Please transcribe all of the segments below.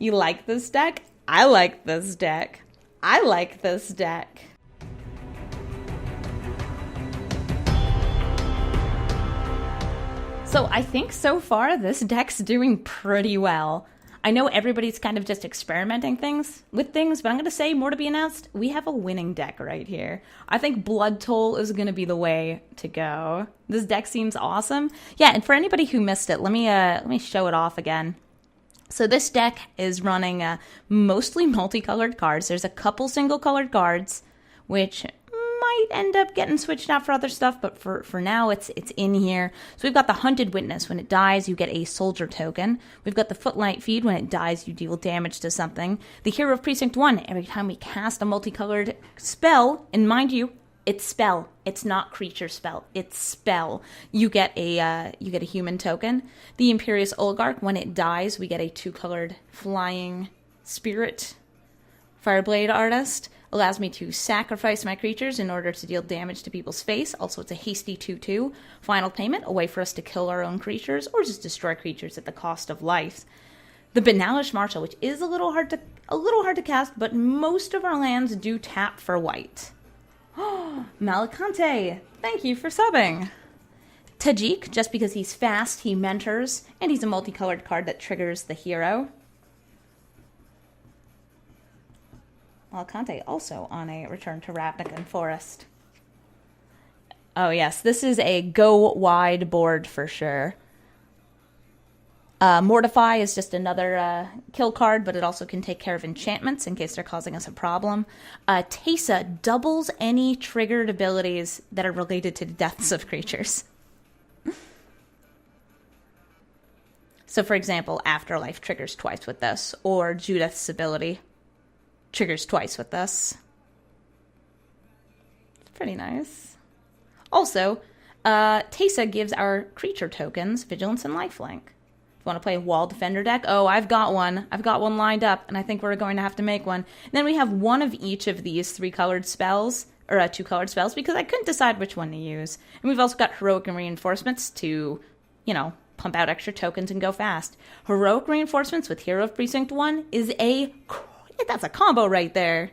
You like this deck? I like this deck. I like this deck. So I think so far this deck's doing pretty well. I know everybody's kind of just experimenting with things, but I'm going to say more to be announced. We have a winning deck right here. I think Blood Toll is going to be the way to go. This deck seems awesome. Yeah, and for anybody who missed it, let me show it off again. So this deck is running mostly multicolored cards. There's a couple single-colored cards, which might end up getting switched out for other stuff, but for now it's in here. So we've got the Hunted Witness. When it dies, you get a soldier token. We've got the Footlight Feed. When it dies, you deal damage to something. The Hero of Precinct 1. Every time we cast a multicolored spell, and mind you, it's spell. It's not creature spell. It's spell. You get a human token. The Imperious Oligarch. When it dies, we get a 2-colored flying spirit. Fireblade Artist. Allows me to sacrifice my creatures in order to deal damage to people's face. Also, it's a hasty 2/2. Final Payment, a way for us to kill our own creatures or just destroy creatures at the cost of life. The Banalish Marshal, which is a little hard to cast, but most of our lands do tap for white. Oh, Malakante, thank you for subbing. Tajik, just because he's fast, he mentors, and he's a multicolored card that triggers the hero. Malakante also on a Return to Ravnica Forest. Oh yes, this is a go wide board for sure. Mortify is just another kill card, but it also can take care of enchantments in case they're causing us a problem. Teysa doubles any triggered abilities that are related to deaths of creatures. So for example, Afterlife triggers twice with this, or Judith's ability triggers twice with this. It's pretty nice. Also, Teysa gives our creature tokens Vigilance and Lifelink. If you want to play a Wall Defender deck, oh, I've got one. I've got one lined up, and I think we're going to have to make one. And then we have one of each of these 3-colored spells, or 2-colored spells, because I couldn't decide which one to use. And we've also got Heroic and Reinforcements to, pump out extra tokens and go fast. Heroic Reinforcements with Hero of Precinct 1 is that's a combo right there.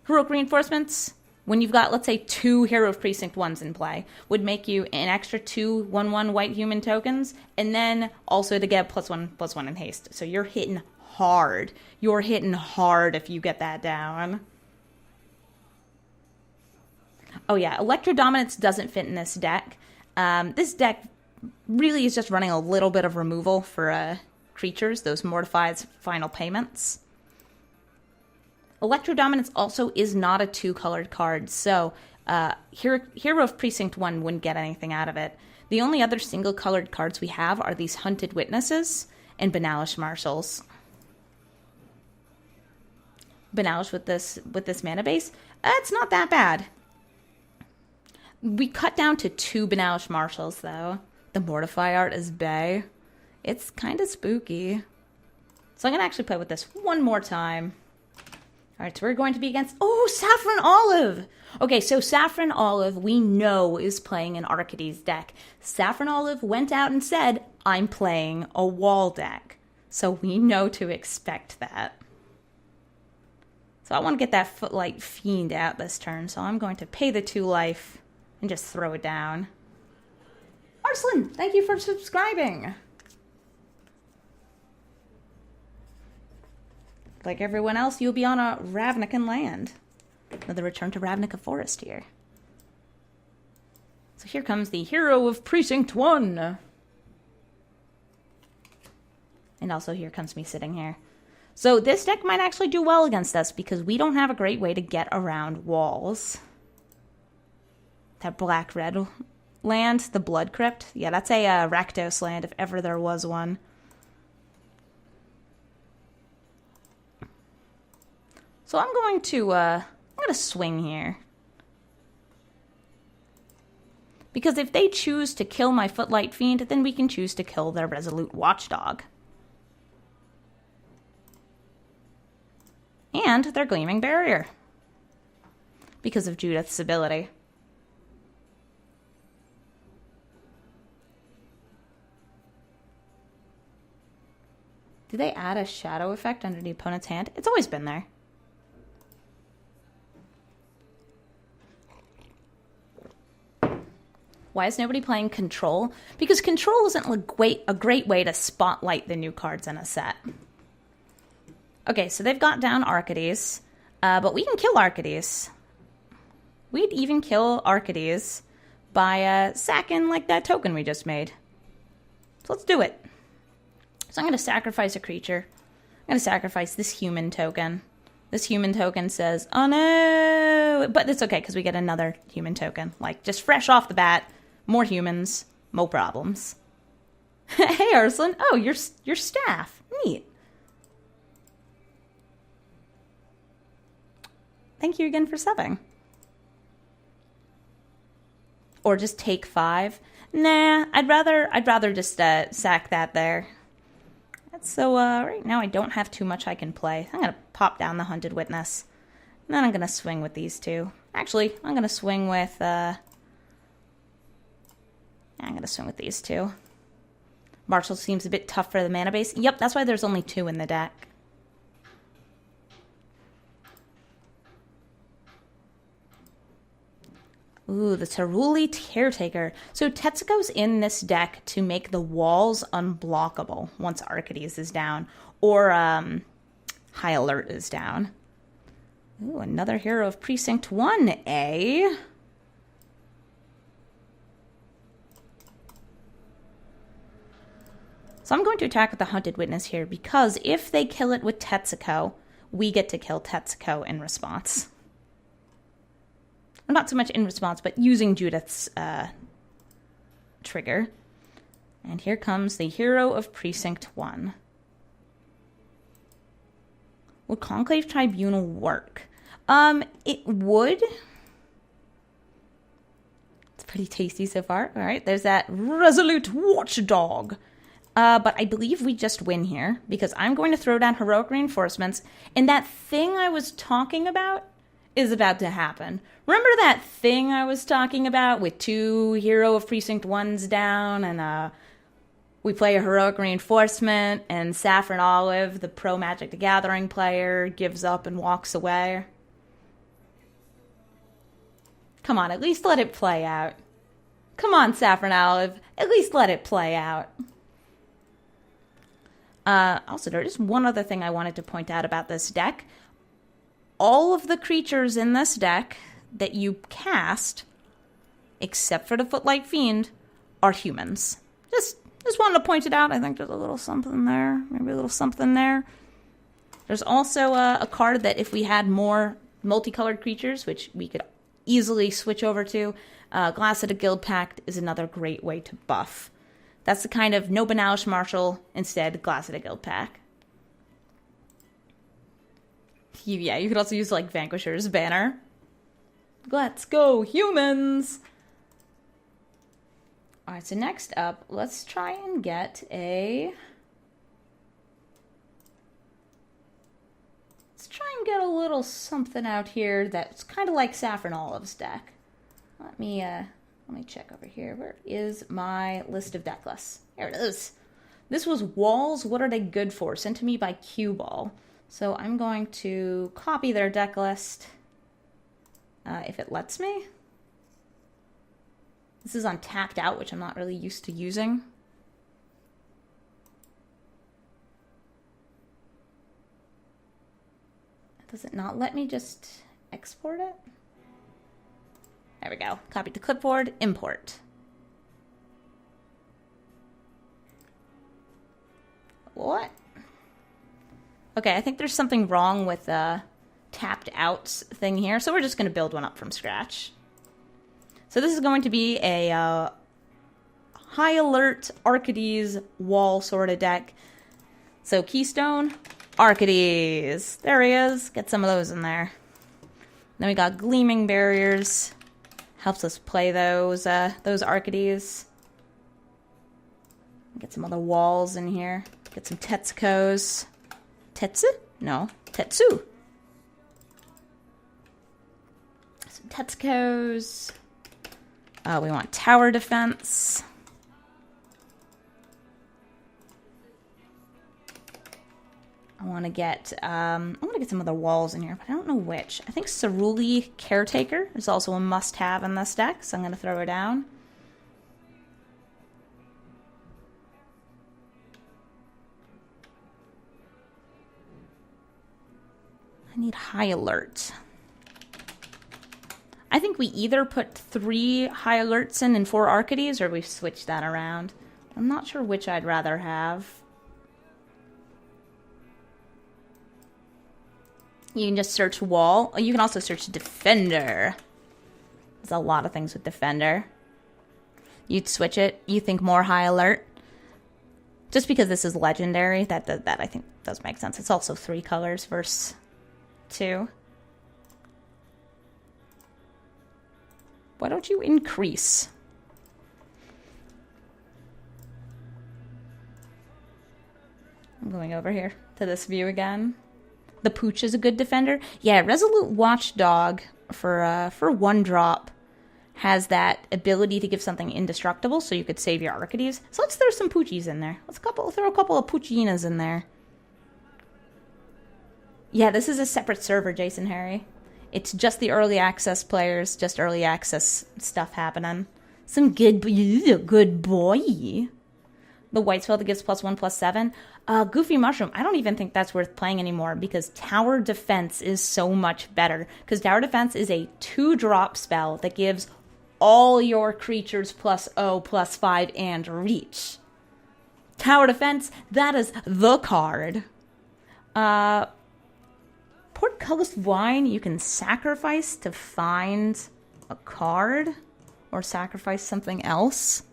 Heroic Reinforcements, when you've got, let's say, 2 Hero of Precinct 1s in play, would make you an extra 2 1/1 white human tokens, and then also to get +1/+1 in haste. So you're hitting hard. You're hitting hard if you get that down. Oh yeah, Electro Dominance doesn't fit in this deck. This deck really is just running a little bit of removal for creatures, those Mortify's Final Payments. Electro Dominance also is not a 2-colored card, so Hero of Precinct 1 wouldn't get anything out of it. The only other single-colored cards we have are these Hunted Witnesses and Banalish Marshals. Banalish with this mana base, it's not that bad. We cut down to 2 Banalish Marshals, though. The Mortify art is bae. It's kind of spooky. So I'm going to actually play with this one more time. Alright, so we're going to be against... Oh, SaffronOlive! Okay, so SaffronOlive, we know, is playing an Arcades deck. SaffronOlive went out and said, I'm playing a wall deck. So we know to expect that. So I want to get that Footlight Fiend out this turn, so I'm going to pay the 2 life and just throw it down. Arslan, thank you for subscribing! Like everyone else, you'll be on a Ravnican land. Another Return to Ravnica Forest here. So here comes the Hero of Precinct 1. And also here comes me sitting here. So this deck might actually do well against us because we don't have a great way to get around walls. That black-red land, the Blood Crypt. Yeah, that's a Rakdos land if ever there was one. So I'm going to swing here. Because if they choose to kill my Footlight Fiend, then we can choose to kill their Resolute Watchdog. And their Gleaming Barrier. Because of Judith's ability. Do they add a shadow effect under the opponent's hand? It's always been there. Why is nobody playing Control? Because Control isn't a great way to spotlight the new cards in a set. Okay, so they've got down Arcades, but we can kill Arcades. We'd even kill Arcades by sacking like that token we just made. So let's do it. So I'm going to sacrifice a creature. I'm going to sacrifice this human token. This human token says, oh no! But it's okay, because we get another human token. Like, just fresh off the bat, more humans, more problems. Hey, Arslan. Oh, your staff. Neat. Thank you again for subbing. Or just take 5. Nah, I'd rather just sack that there. So right now I don't have too much I can play. I'm gonna pop down the Hunted Witness. And then I'm gonna swing with these two. Actually, I'm gonna swing with I'm gonna swing with these two. Marshall seems a bit tough for the mana base. Yep, that's why there's only 2 in the deck. Ooh, the Ceruli Caretaker. So Tetsuko's in this deck to make the walls unblockable once Arcades is down, or High Alert is down. Ooh, another Hero of Precinct 1, eh? So I'm going to attack with the Hunted Witness here, because if they kill it with Tetsuko, we get to kill Tetsuko in response. Or not so much in response, but using Judith's trigger. And here comes the Hero of Precinct 1. Would Conclave Tribunal work? It would. It's pretty tasty so far. All right, there's that Resolute Watchdog. But I believe we just win here, because I'm going to throw down Heroic Reinforcements, and that thing I was talking about is about to happen. Remember that thing I was talking about with 2 Hero of Precinct 1s down, and we play a Heroic Reinforcement, and SaffronOlive, the pro Magic the Gathering player, gives up and walks away? Come on, at least let it play out. Come on, SaffronOlive, at least let it play out. Also, there is one other thing I wanted to point out about this deck. All of the creatures in this deck that you cast, except for the Footlight Fiend, are humans. Just wanted to point it out. I think there's a little something there. Maybe a little something there. There's also a card that if we had more multicolored creatures, which we could easily switch over to, Glass of the Guild Pact is another great way to buff. That's the kind of no Banalish Marshal, instead Glass of the Guild Pact. Yeah, you could also use, like, Vanquisher's banner. Let's go, humans! Alright, so next up, let's try and get a... Let's try and get a little something out here that's kind of like SaffronOlive's deck. Let me check over here. Where is my list of deck lists? Here it is. This was Walls, What Are They Good For? Sent to me by Q-Ball. So I'm going to copy their deck list, if it lets me. This is on Tapped Out, which I'm not really used to using. Does it not let me just export it? There we go. Copy to clipboard, import. What? Okay, I think there's something wrong with the tapped out thing here, so we're just going to build one up from scratch. So this is going to be a High Alert Arcades wall sort of deck. So Keystone, Arcades. There he is. Get some of those in there. Then we got Gleaming Barriers. Helps us play those Arcades. Get some other walls in here. Get some Tetsukos. Tetsu? No, Tetsu. Some Tetsukos. We want tower defense. I want to get some other walls in here, but I don't know which. I think Cerulli Caretaker is also a must-have in this deck, so I'm going to throw her down. I need High Alert. I think we either put 3 High Alerts in and 4 Arcades, or we've switched that around. I'm not sure which I'd rather have. You can just search Wall. You can also search Defender. There's a lot of things with Defender. You'd switch it. You think more High Alert. Just because this is Legendary, that I think does make sense. It's also 3 colors versus 2. Why don't you increase? I'm going over here to this view again. The Pooch is a good defender. Yeah, Resolute Watchdog for 1 drop has that ability to give something indestructible, so you could save your Arcades. So let's throw some Poochies in there. Let's throw a couple of Poochinas in there. Yeah, this is a separate server, Jason Harry. It's just the early access players, just early access stuff happening. Some good boy. The white spell that gives +1/+7. Goofy Mushroom, I don't even think that's worth playing anymore because Tower Defense is so much better. Because Tower Defense is a 2-drop spell that gives all your creatures +0/+5 and reach. Tower Defense, that is the card. Portcullis Wine, you can sacrifice to find a card or sacrifice something else.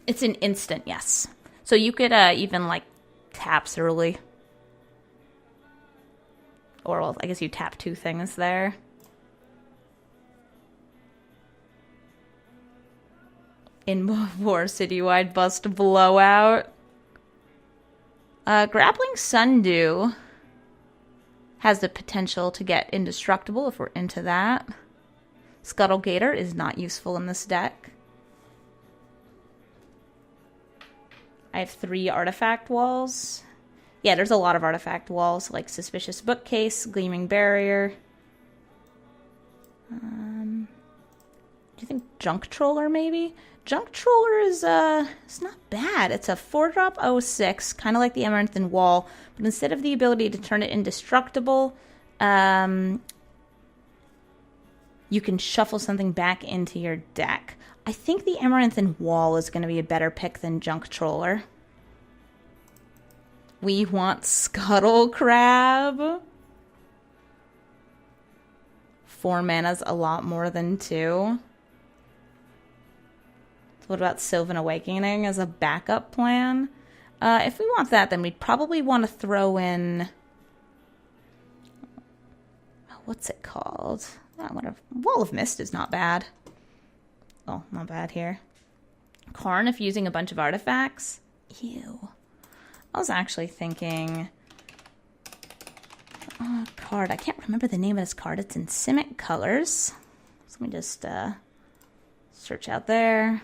It's an instant, yes. So you could even, like, tap Cerulli. Or, well, I guess you tap 2 things there. In War Citywide Bust Blowout. Grappling Sundew has the potential to get indestructible if we're into that. Scuttle Gator is not useful in this deck. I have 3 artifact walls. Yeah, there's a lot of artifact walls, like Suspicious Bookcase, Gleaming Barrier. Do you think Junk Troller, maybe? Junk Troller is, it's not bad. It's a 4-drop 06, kind of like the Emerald Wall, but instead of the ability to turn it indestructible, you can shuffle something back into your deck. I think the Amaranthine Wall is going to be a better pick than Junk Troller. We want Scuttle Crab. 4 mana's a lot more than 2. So what about Sylvan Awakening as a backup plan? If we want that, then we'd probably want to throw in... What's it called? Wall of Mist is not bad. Oh, not bad here. Karn, if using a bunch of artifacts. Ew. I was actually thinking... card. I can't remember the name of this card. It's in Simic colors. So let me just search out there.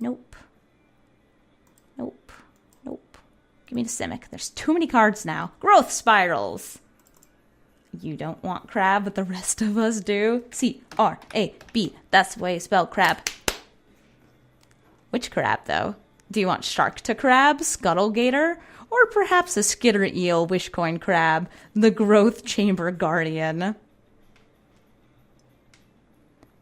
Nope. Nope. Nope. Give me the Simic. There's too many cards now. Growth Spirals. You don't want crab, but the rest of us do. C-R-A-B. That's the way you spell crab. Which crab, though? Do you want Shark to Crab, Scuttle Gator, or perhaps a Skitter Eel, Wishcoin Crab, the Growth Chamber Guardian?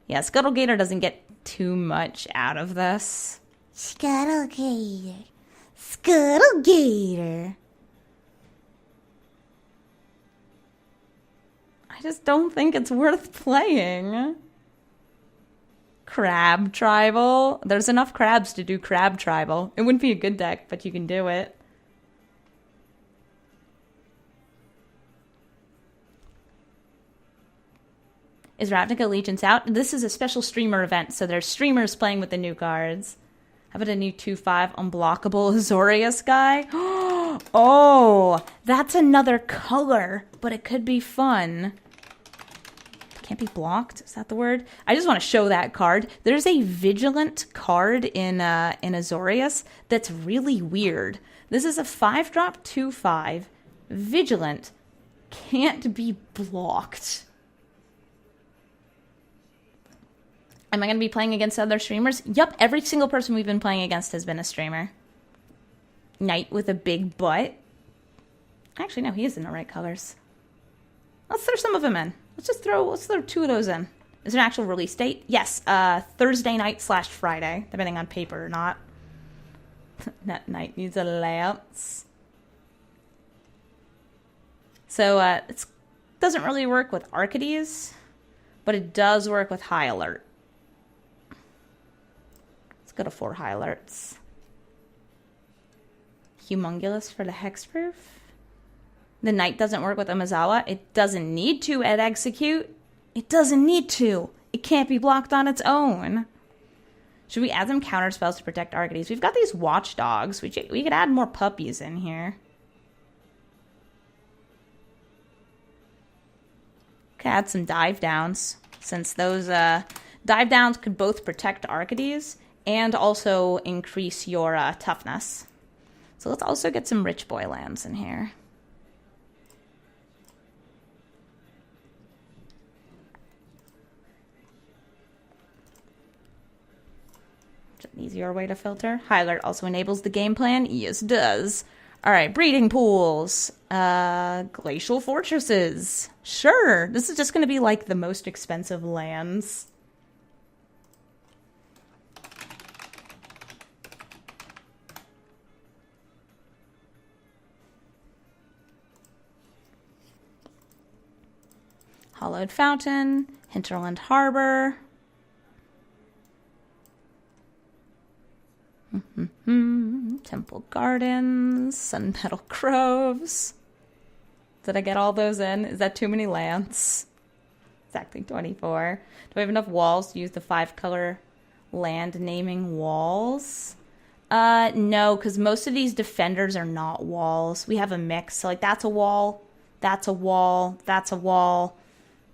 Yeah, Scuttle Gator doesn't get too much out of this. Scuttle Gator. Scuttle Gator. I just don't think it's worth playing. Crab Tribal. There's enough crabs to do Crab Tribal. It wouldn't be a good deck, but you can do it. Is Ravnica Allegiance out? This is a special streamer event, so there's streamers playing with the new cards. How about a new 2/5 unblockable Azorius guy? Oh, that's another color, but it could be fun. can't be blocked. Is that the word? I just want to show that card. There's a Vigilant card in Azorius that's really weird. This is a 5-drop 2/5. Vigilant. Can't be blocked. Am I going to be playing against other streamers? Yup, every single person we've been playing against has been a streamer. Knight with a big butt. Actually, no, he is in the right colors. Let's throw some of them in. Let's throw 2 of those in. Is there an actual release date? Yes, Thursday night / Friday, depending on paper or not. That Knight needs a lance. So, it doesn't really work with Arcades, but it does work with High Alert. Let's go to 4 High Alerts. Humongulous for the Hexproof. The Knight doesn't work with Umezawa. It doesn't need to at Execute. It doesn't need to. It can't be blocked on its own. Should we add some counter spells to protect Arcades? We've got these Watchdogs. We could add more puppies in here. Could add some dive downs, since those dive downs could both protect Arcades and also increase your toughness. So let's also get some Rich Boy lands in here. An easier way to filter. High Alert also enables the game plan. Yes, it does. All right, breeding pools. Glacial fortresses. Sure, this is just going to be like the most expensive lands. Hollowed Fountain, Hinterland Harbor. Temple Gardens, Sun Petal Groves. Did I get all those in? Is that too many lands? Exactly 24. Do I have enough walls to use the 5-color land naming walls? No, because most of these defenders are not walls. We have a mix. So, like, that's a wall, that's a wall, that's a wall.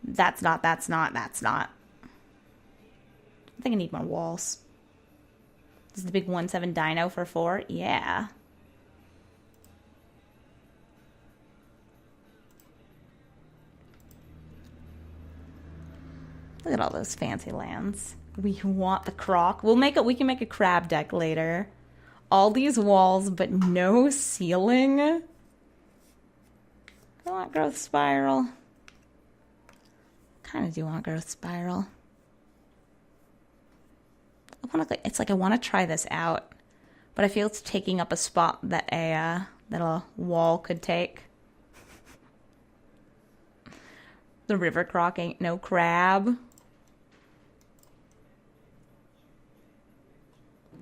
That's not, that's not, that's not. I think I need more walls. This is the big 1/7 dino for 4. Yeah. Look at all those fancy lands. We want the croc. We can make a crab deck later. All these walls, but no ceiling. I want growth spiral. Kind of do want growth spiral. It's like I want to try this out, but I feel it's taking up a spot that a wall could take. The river croc ain't no crab.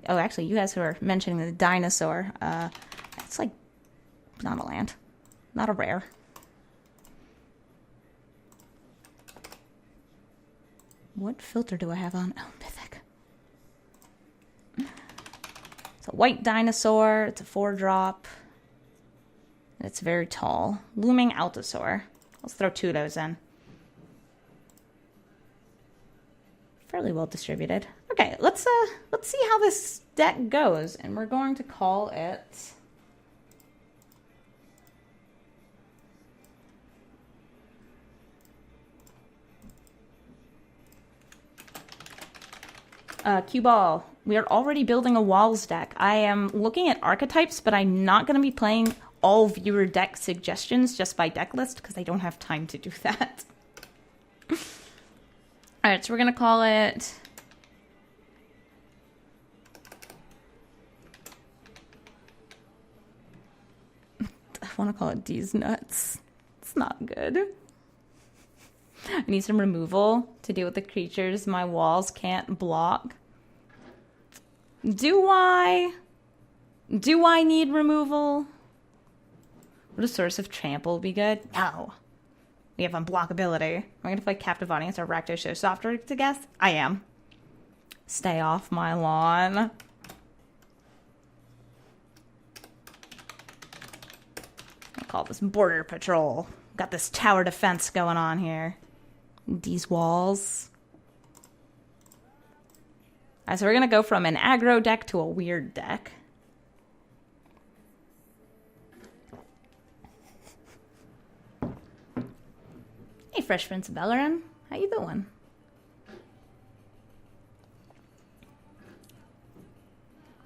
Oh, actually, you guys who are mentioning the dinosaur, it's like not a land, not a rare. What filter do I have on? Oh, mythic. It's a white dinosaur. It's a 4-drop. It's very tall. Looming Altosaur. Let's throw 2 of those in. Fairly well distributed. Okay, let's see how this deck goes, and we're going to call it Cue Ball. We are already building a walls deck. I am looking at archetypes, but I'm not going to be playing all viewer deck suggestions just by deck list because I don't have time to do that. Alright, so we're going to call it I want to call it D's Nuts. It's not good. I need some removal to deal with the creatures my walls can't block. Do I need removal? Would a Source of Trample be good? No. We have unblockability. Am I going to play Captive Audience or Rakdos Showstopper to guess? I am. Stay off my lawn. I'll call this Border Patrol. Got this tower defense going on here. These walls. All right, so we're going to go from an aggro deck to a weird deck. Hey, Fresh Prince of Bellerin. How you doing?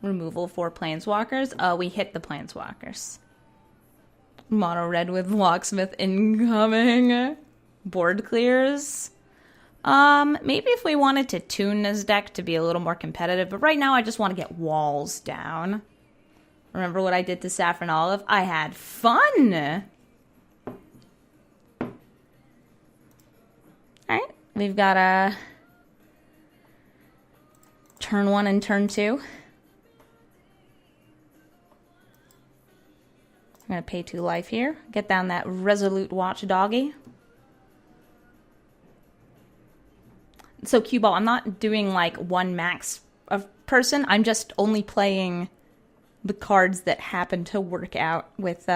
Removal for Planeswalkers. We hit the Planeswalkers. Mono red with Locksmith incoming. Board clears. Maybe if we wanted to tune this deck to be a little more competitive, but right now I just want to get walls down. Remember what I did to SaffronOlive? I had fun! Alright, we've got a turn 1 and turn 2. I'm going to pay 2 life here. Get down that Resolute Watchdoggy. So, cue ball, I'm not doing like one max of person. I'm just only playing the cards that happen to work out with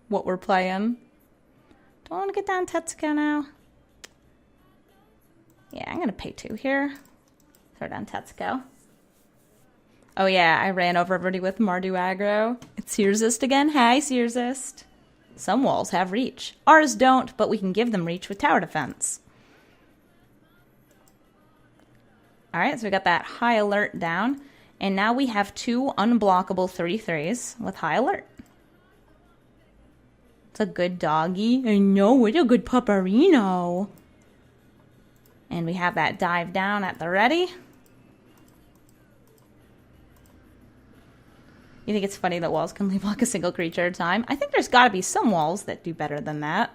what we're playing. Do I want to get down Tetsuko now? Yeah, I'm going to pay 2 here. Throw down Tetsuko. Oh yeah, I ran over everybody with Mardu Aggro. It's Searzist again. Hi, Searzist. Some walls have reach. Ours don't, but we can give them reach with tower defense. Alright, so we got that high alert down. And now we have 2 unblockable 3/3s with high alert. It's a good doggy. I know, it's a good pupperino. And we have that dive down at the ready. You think it's funny that walls can only block a single creature at a time? I think there's got to be some walls that do better than that.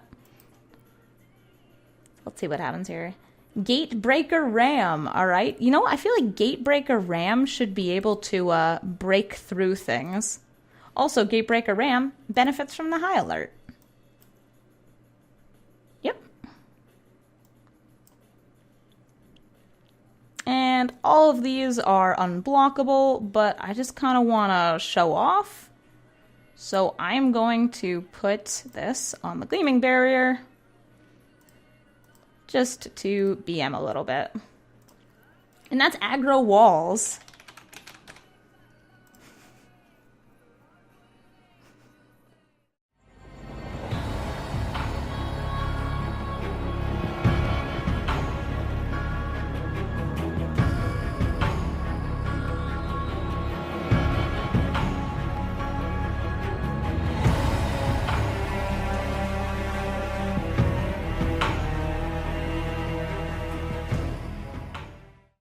Let's see what happens here. Gatebreaker Ram, all right. You know, I feel like Gatebreaker Ram should be able to break through things. Also, Gatebreaker Ram benefits from the high alert. Yep. And all of these are unblockable, but I just kind of want to show off. So I'm going to put this on the Gleaming Barrier just to BM a little bit. And that's aggro walls.